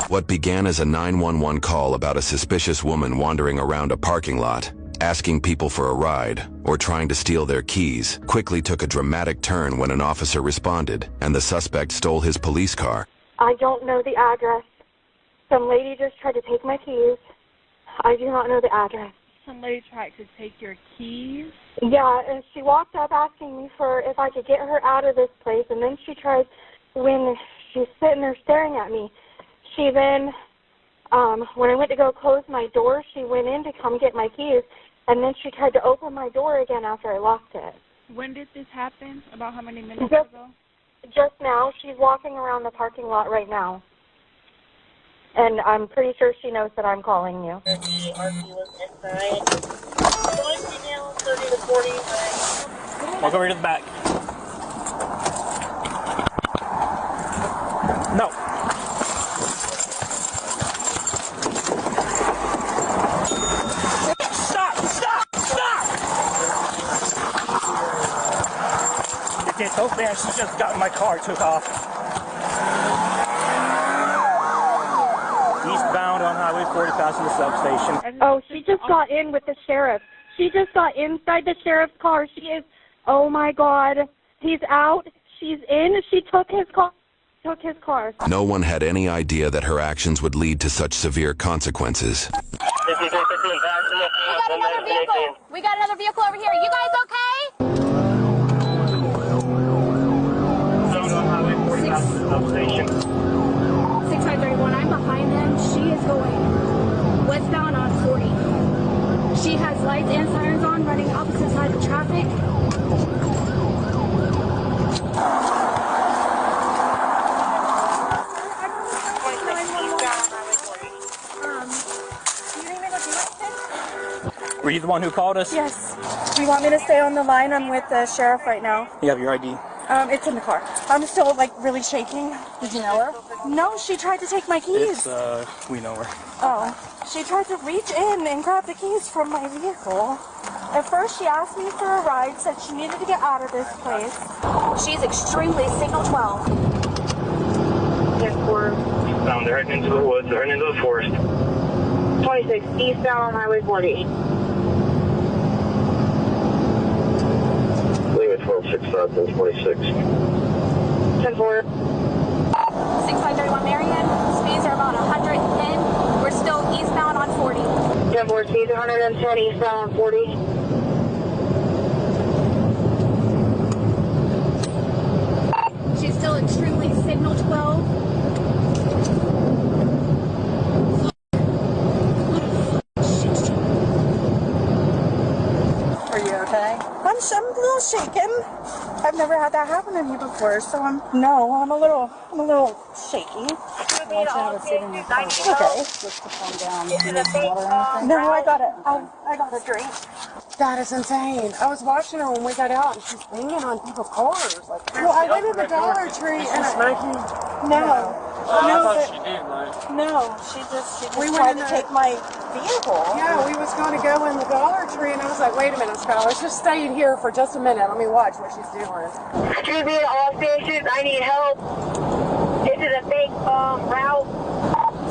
What began as a 911 call about a suspicious woman wandering around a parking lot, asking people for a ride, or trying to steal their keys, quickly took a dramatic turn when an officer responded, and the suspect stole his police car. I don't know the address. Some lady just tried to take my keys. I do not know the address. Some lady tried to take your keys? Yeah, and she walked up asking me for if I could get her out of this place, and then she tried, when she's sitting there staring at me, she then, when I went to go close my door, she went in to come get my keys, and then she tried to open my door again after I locked it. When did this happen? About how many minutes ago? Just now. She's walking around the parking lot right now. And I'm pretty sure she knows that I'm calling you. Walk over to the back. No. Stop! Stop! Stop! You can't so fast. She just got in my car, took off. Eastbound on Highway 40 past the substation. Oh, she just got in with the sheriff. She just got inside the sheriff's car. She is, oh my God. He's out. She's in. She took his car. No one had any idea that her actions would lead to such severe consequences. We got another vehicle over here. You guys okay? 6531, I'm behind them. She is going westbound on 40. She has lights and sirens on, running opposite side of traffic. Were you the one who called us? Yes. Do you want me to stay on the line? I'm with the sheriff right now. You have your ID? It's in the car. I'm still, really shaking. Did you know her? No, she tried to take my keys. We know her. Oh. She tried to reach in and grab the keys from my vehicle. At first, she asked me for a ride, said she needed to get out of this place. She's extremely signal 12. Eastbound, they're heading into the woods, they're heading into the forest. 26, eastbound on Highway 40. Leave it 12-6, 26. 10-4. 6531 Marion, speeds are about 110. We're still eastbound on 40. 10-4, speeds 110, eastbound on 40. She's still extremely signal 12. Are you okay? I'm a little shaken. I've never had that happen to me before, so I'm a little shaky. Okay. Just to calm down. Do you need some water or anything? No, I got a drink. That is insane. I was watching her when we got out, and she's banging on people's cars. Well, I went to the Dollar Tree and smoking? No, she just We tried went to take my vehicle. Yeah, we was going to go in the Dollar Tree, and I was like, wait a minute, Scott, let's just stay in here for just a minute. Let me watch what she's doing. Excuse me, all stations, I need help. Is it a fake route?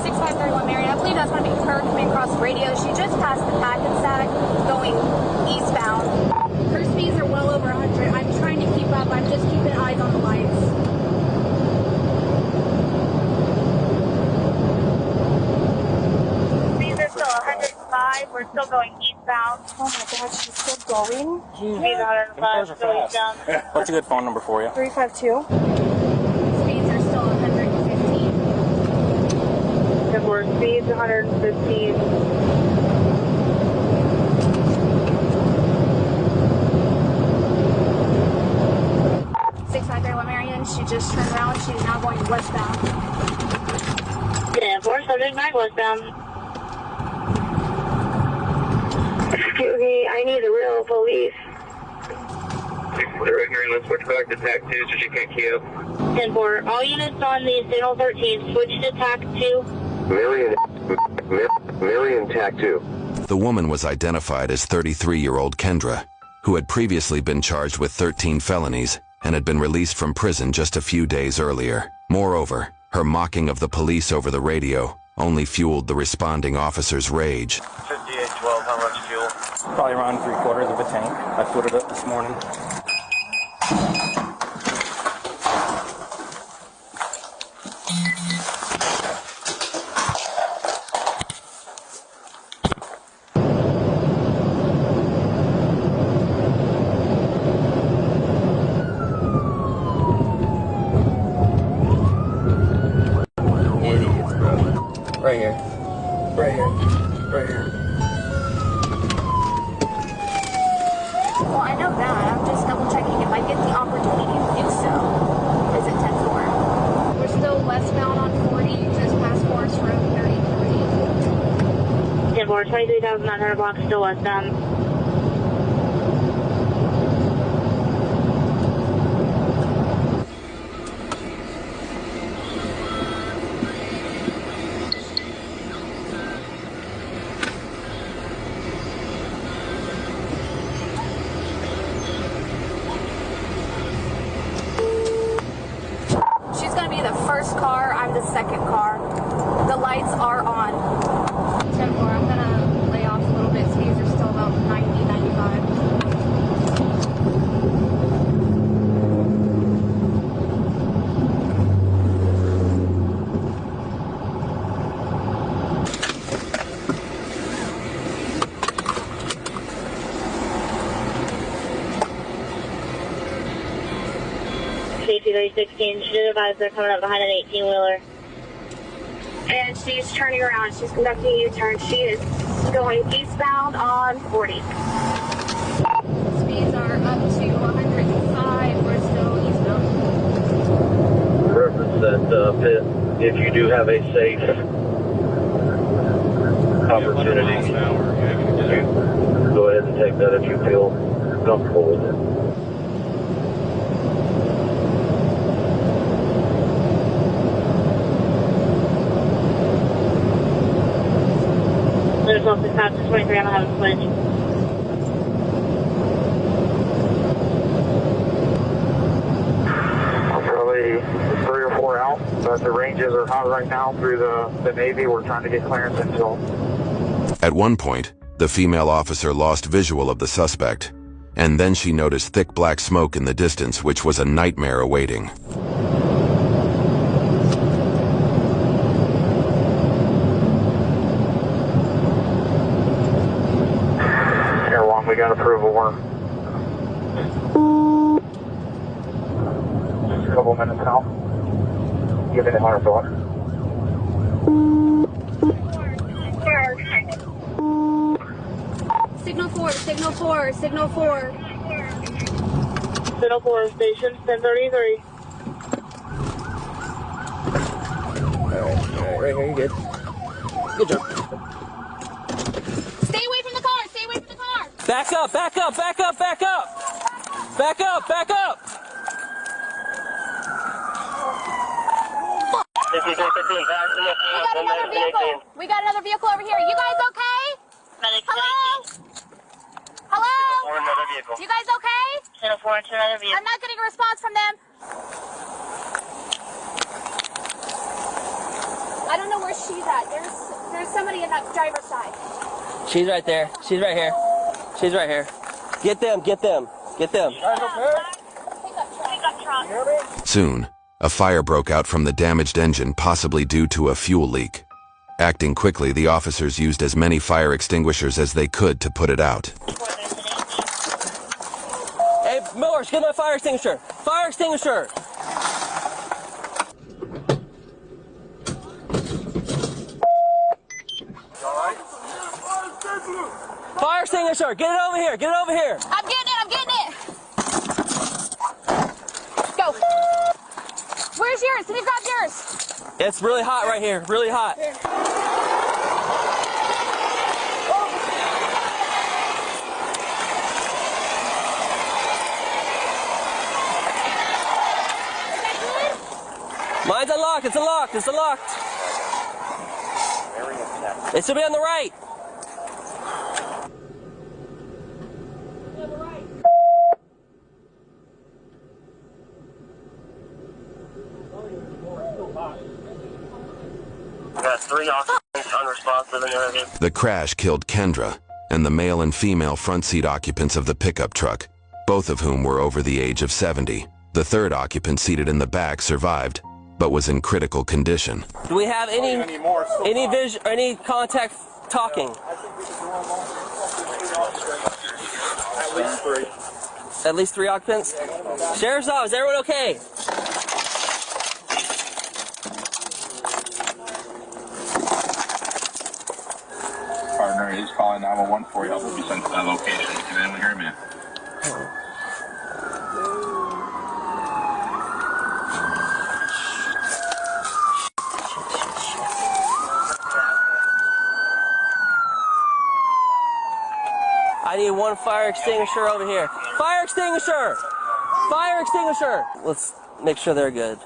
6531 Marion, I believe that's going to be her coming across the radio. She just passed the Hackensack going eastbound. Her speeds are well over 100. I'm trying to keep up. I'm just keeping eyes on the lights. Speeds are still 105. We're still going eastbound. Oh my God, she's still going? Speeds 105, still eastbound. What's a good phone number for you? 352. Speeds are still 115. We're speeds 115. Marion, she just turned around. She's now going westbound. Yeah, 479 westbound. Excuse me, I need the real police. They're ignorant. Let's switch back to TAC 2 so she can't key up. 10-4. All units on the signal 13, switch to TAC 2. Marion TAC 2. The woman was identified as 33-year-old Kendra, who had previously been charged with 13 felonies and had been released from prison just a few days earlier. Moreover, Her mocking of the police over the radio only fueled the responding officer's rage. 5812, how much fuel? Probably around 3/4 of a tank. I filled it up this morning. Right here. Right here. Right here. Well, I know that. I'm just double checking if I get the opportunity to do so. Is it 10-4? We're still westbound on 40, just past Forest Road 33. 10-4, 23,900 blocks, still westbound. She's going to be the first car. I'm the second car. The lights are on. 10-4, I'm going to lay off a little bit. Speeds are still about 90, 95. KT-316, should advise they're coming up behind an 18-wheeler. And she's turning around. She's conducting a U-turn. She is going eastbound on 40. Speeds are up to 105. We're still eastbound. Reference that pit, if you do have a safe opportunity, you go ahead and take that if you feel comfortable with it. There's also past 23, I'm gonna have a switch. Probably 3 or 4 out, but the ranges are hot right now through the Navy. We're trying to get clearance until. At one point, the female officer lost visual of the suspect, and then she noticed thick black smoke in the distance, which was a nightmare awaiting. We got approval. We're just a couple minutes out. Give it a 100 thought. Signal 4, signal 4, signal 4. Signal 4 station, 1033. Alright, right here, you're good. Good job. Stay away from the car, stay away from the car. Back up, back up, back up, back up! Back up, back up! We got another vehicle. We got another vehicle over here. You guys okay? Hello? Hello? You guys okay? 10-4 into another vehicle. I'm not getting a response from them. I don't know where she's at. There's somebody in that driver's side. She's right there. She's right here. She's right here. Get them, get them, get them. Soon, a fire broke out from the damaged engine, possibly due to a fuel leak. Acting quickly, the officers used as many fire extinguishers as they could to put it out. Hey, Millers, get my fire extinguisher. Fire extinguisher. Fire extinguisher, get it over here, get it over here. I'm getting it, I'm getting it. Go. Where's yours? Can you grab yours? It's really hot right here, really hot. Mine's unlocked, it's unlocked, it's unlocked. It should be on the right. got 3 occupants unresponsive in there. The crash killed Kendra and the male and female front seat occupants of the pickup truck, both of whom were over the age of 70. The third occupant seated in the back survived, but was in critical condition. Do we have any contact talking? At least 3 occupants? Sheriff's office, everyone okay? Partner is calling 911 for you. We'll be sent to that location. Can anyone hear me? I need 1 fire extinguisher over here. Fire extinguisher! Fire extinguisher! Let's make sure they're good.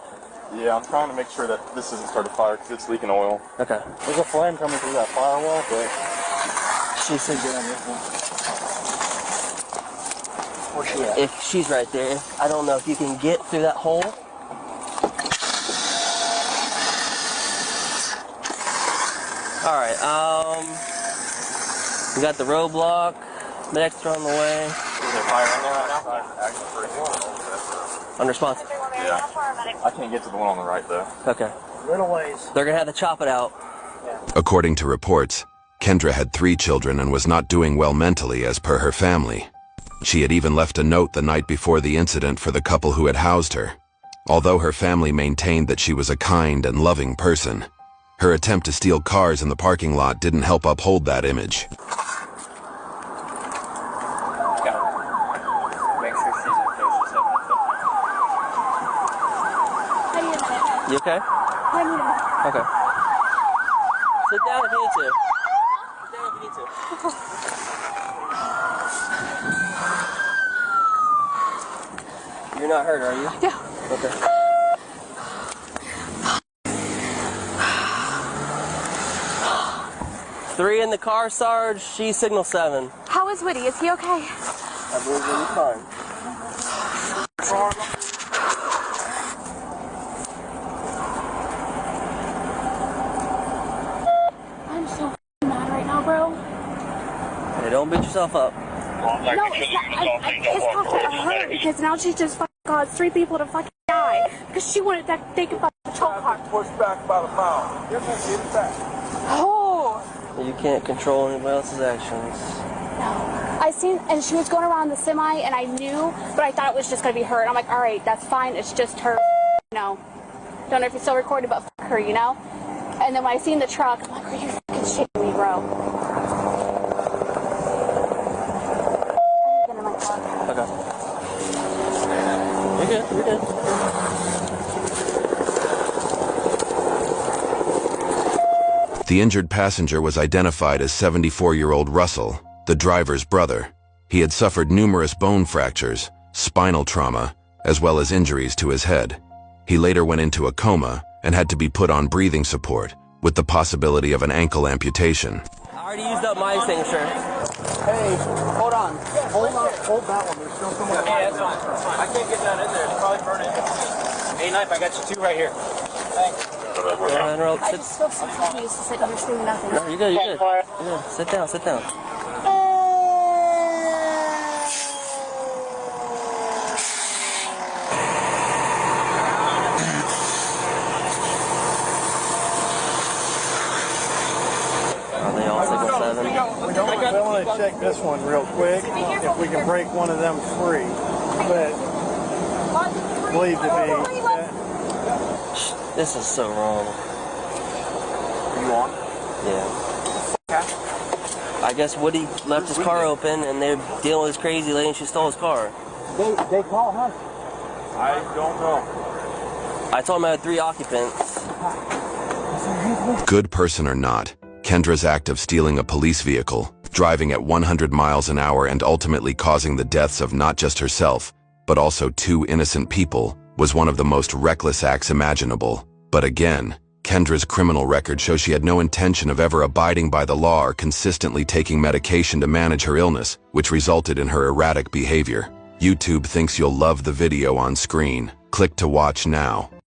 Yeah, I'm trying to make sure that this isn't started fire because it's leaking oil. Okay. There's a flame coming through that firewall, but She said get on this one. Where's she at? If she's right there, I don't know if you can get through that hole. All right. We got the roadblock. Medics are on the way. is there fire in there right now? Unresponsive. Yeah. I can't get to the one on the right though. Okay. Little ways. They're gonna have to chop it out. According to reports, Kendra had 3 children and was not doing well mentally as per her family. She had even left a note the night before the incident for the couple who had housed her. Although her family maintained that she was a kind and loving person, her attempt to steal cars in the parking lot didn't help uphold that image. Make sure she's okay. I need a minute. You okay? I need a minute. Okay. Sit down if you need to. Sit down if you need to. You're not hurt, are you? Yeah. Okay. Three in the car, Sarge. She's signal 7. How is Woody? Is he okay? I believe Woody's fine. I'm so mad right now, bro. Hey, don't beat yourself up. No, it's not. I'm pissed off at her because now she's just fucking caused 3 people to fucking die because she wanted that they could fucking patrol car. Push back about a mile. You're going to get it back. Oh. You can't control anybody else's actions. No. I seen, and she was going around the semi, and I knew, but I thought it was just going to be her. And I'm like, all right, that's fine. It's just her. No. Don't know if it's still recorded, but fuck her, you know? And then when I seen the truck, I'm like, are you fucking shitting me, bro? I need to get in my car. Okay. You're good. You're good. The injured passenger was identified as 74-year-old Russell, the driver's brother. He had suffered numerous bone fractures, spinal trauma, as well as injuries to his head. He later went into a coma and had to be put on breathing support, with the possibility of an ankle amputation. I already used up my extinguisher. Hey, hold on. Hold that one. There's still someone. Hey, that's fine. I can't get that in there. It's probably burning. Hey, knife, I got you 2 right here. Thanks. I just feel so confused to sit here saying nothing. No, you're good, you're good. You're good. Sit down, sit down. Are they all signal 7? I want to check this one real quick, if we can break one of them free. But believe to me, This is so wrong. Are you on? Yeah. I guess Woody left his car open and they're dealing with this crazy lady and she stole his car. they call, huh? I don't know. I told him I had 3 occupants. Good person or not, Kendra's act of stealing a police vehicle, driving at 100 miles an hour and ultimately causing the deaths of not just herself, but also 2 innocent people, was one of the most reckless acts imaginable. But again, Kendra's criminal record shows she had no intention of ever abiding by the law or consistently taking medication to manage her illness, which resulted in her erratic behavior. YouTube thinks you'll love the video on screen. Click to watch now.